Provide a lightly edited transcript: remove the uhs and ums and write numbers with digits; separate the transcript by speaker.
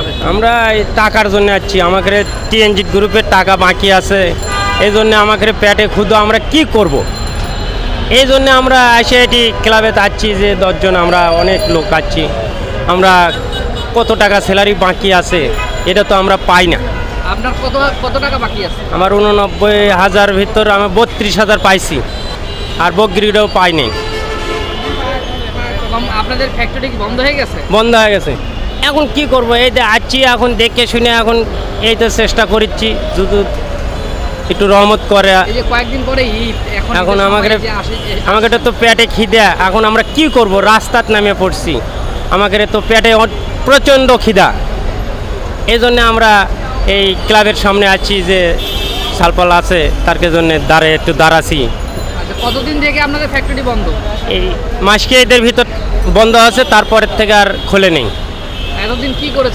Speaker 1: ক্লাবে?
Speaker 2: আমরা এই টাকার জন্য আসছি, আমাদের টিএনজি গ্রুপের টাকা বাকি আছে, এই জন্য আমাদের পেটে ক্ষুধা, আমরা কি করব। এই জন্য আমরা এসে এটি ক্লাবে যাচ্ছি যে 10 জন আমরা অনেক লোক আছি। আমরা কত টাকা স্যালারি বাকি আছে এটা তো আমরা পাই না।
Speaker 1: আপনার কত টাকা বাকি আছে?
Speaker 2: আমার 89,000 ভিতর আমি 32,000 পাইছি, আর বকরিটাও পাইনি।
Speaker 1: আপনাদের ফ্যাক্টরি কি বন্ধ হয়ে গেছে?
Speaker 2: বন্ধ হয়ে গেছে। এখন কি করব, এই যে আসছি, এখন দেখে শুনে এখন এই তো চেষ্টা করছি যদি একটু রহমত করে।
Speaker 1: এই যে কয়েকদিন পরে ঈদ,
Speaker 2: এখন আমাকে তো পেটে খিদা, এখন আমরা কি করব, রাস্তাত নামে পড়ছি, আমাদের তো পেটে প্রচণ্ড খিদা। এই জন্য আমরা এই ক্লাবের সামনে আছি যে সালপাল আছে তার জন্য একটু দাঁড়াছি।
Speaker 1: আচ্ছা, কতদিন থেকে আপনাদের ফ্যাক্টরি বন্ধ?
Speaker 2: এই মাসকে এদের ভিতর বন্ধ আছে, তারপরের থেকে আর খোলে নেই।
Speaker 1: এতদিন কি করেছে?